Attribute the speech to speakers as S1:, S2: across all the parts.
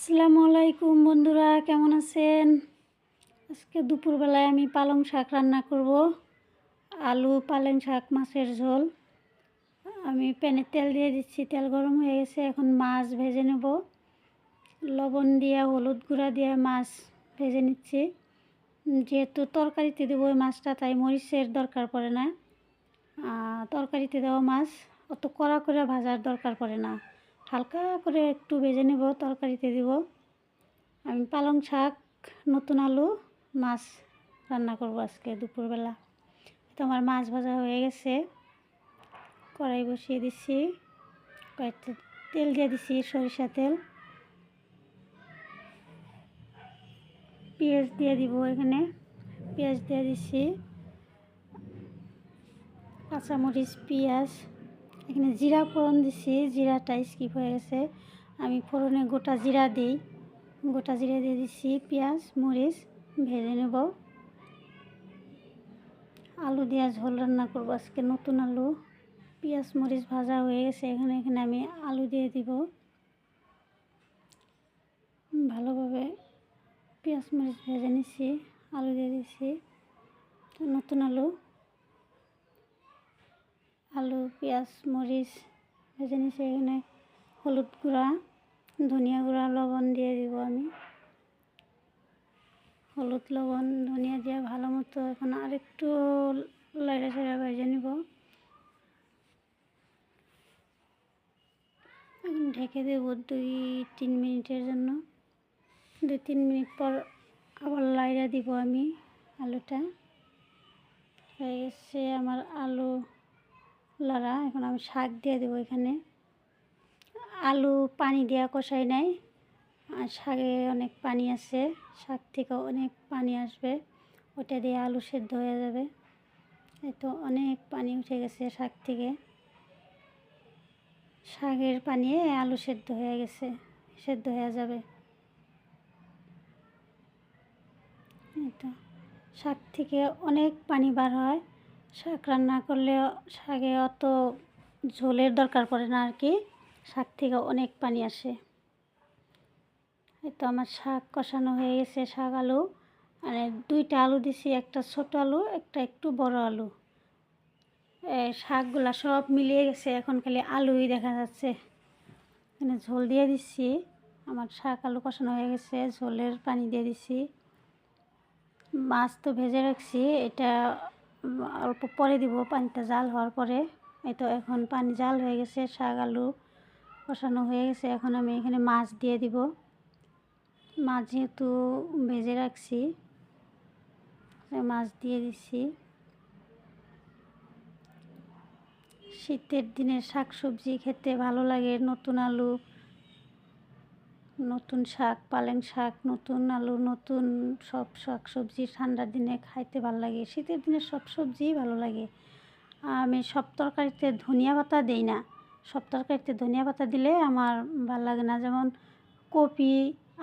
S1: আসসালামু আলাইকুম বন্ধুরা, কেমন আছেন? আজকে দুপুরবেলায় আমি পালং শাক রান্না করব। আলু, পালং শাক, মাছের ঝোল। আমি প্যানে তেল দিয়ে দিচ্ছি, তেল গরম হয়ে গেছে। এখন মাছ ভেজে নেব। লবণ দিয়ে, হলুদ গুঁড়া দিয়ে মাছ ভেজে নিচ্ছি। যেহেতু তরকারিতে দেবো ওই মাছটা, তাই মরিচের দরকার পড়ে না। তরকারিতে দেওয়া মাছ অত কড়া করে ভাজার দরকার পড়ে না, হালকা করে একটু ভেজে নেব, তরকারিতে দেব। আমি পালং শাক, নতুন আলু, মাছ রান্না করব আজকে দুপুরবেলা। তো আমার মাছ ভাজা হয়ে গেছে, কড়াই বসিয়ে দিচ্ছি, কয়েকটা তেল দিয়ে দিচ্ছি, সরিষা তেল। পেঁয়াজ দিয়ে দিব, এখানে পেঁয়াজ দিয়ে দিচ্ছি, কাঁচামরিচ, পেঁয়াজ। এখানে জিরা ফোড়ন দিচ্ছি, জিরাটা স্কিপ হয়ে গেছে। আমি ফোড়নে গোটা জিরা দিই, গোটা জিরা দিয়ে দিচ্ছি। পেঁয়াজ, মরিচ ভেজে নেব। আলু দিয়ে ঝোল রান্না করব আজকে, নতুন আলু। পেঁয়াজ মরিচ ভাজা হয়ে গেছে, এখানে আমি আলু দিয়ে দিব। ভালোভাবে পেঁয়াজ মরিচ ভেজে নিচ্ছি, আলু দিয়ে দিচ্ছি। নতুন আলু, পেঁয়াজ মরিচ ভেজে নিচ্ছি। এখানে হলুদ গুঁড়া, ধনিয়া গুঁড়া, লবণ দিয়ে দিব আমি। হলুদ, লবণ, ধনিয়া দিয়ে ভালো মতো এখন আরেকটু লাইড়া চাড়া ভেজে নিব। এখন ঢেকে দেব 2-3 মিনিটের জন্য। 2-3 মিনিট পর আবার লাইড়া দিব আমি। আলুটা হয়ে গেছে আমার আলু লাড়া। এখন আমি শাক দিয়ে দেবো এখানে। আলু পানি দেওয়া কষাই নাই, আর শাকে অনেক পানি আছে, শাক থেকে অনেক পানি আসবে, ওটা দিয়ে আলু সেদ্ধ হয়ে যাবে। এই তো অনেক পানি উঠে গেছে শাক থেকে, শাকের পানি আলু সেদ্ধ হয়ে গেছে, সেদ্ধ হয়ে যাবে। এই তো শাক থেকে অনেক পানি বার হয়। শাক রান্না করলে শাকে অত ঝোলের দরকার পড়ে না আর কি, শাক থেকে অনেক পানি আসে। এই তো আমার শাক কষানো হয়ে গেছে। শাক, আলু, মানে 2টা আলু দিছি, একটা ছোট আলু, একটা একটু বড় আলু। শাকগুলা সব মিলিয়ে গেছে, এখন খালি আলুই দেখা যাচ্ছে। এখানে ঝোল দিয়ে দিচ্ছি। আমার শাক আলু কষানো হয়ে গেছে, ঝোলের পানি দিয়ে দিচ্ছি। মাছ তো ভেজে রাখছি, এটা অল্প পরে দিব, পানিটা জাল হওয়ার পরে। এই তো এখন পানি জাল হয়ে গেছে, শাক আলু কষানো হয়ে গেছে। এখন আমি এখানে মাছ দিয়ে দিব। মাছ যেহেতু ভেজে রাখছি, মাছ দিয়ে দিচ্ছি। শীতের দিনে শাক সবজি খেতে ভালো লাগে। নতুন আলু, নতুন শাক, পালং শাক, নতুন আলু, নতুন সব শাক সবজি ঠান্ডার দিনে খাইতে ভালো লাগে। শীতের দিনে সব সবজিই ভালো লাগে। আমি সব তরকারিতে ধনিয়া পাতা দিই না, সব তরকারিতে ধনিয়া পাতা দিলে আমার ভালো লাগে না। যেমন কপি,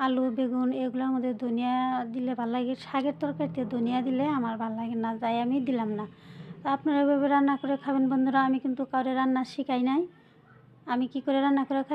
S1: আলু, বেগুন এগুলোর মধ্যে ধনিয়া দিলে ভালো লাগে, শাকের তরকারিতে ধনিয়া দিলে আমার ভালো লাগে না, তাই আমি দিলাম না। তা আপনারা এভাবে রান্না করে খাবেন বন্ধুরা। আমি কিন্তু কাউরে রান্না শিখাই নাই, আমি কি করে রান্না করে খাই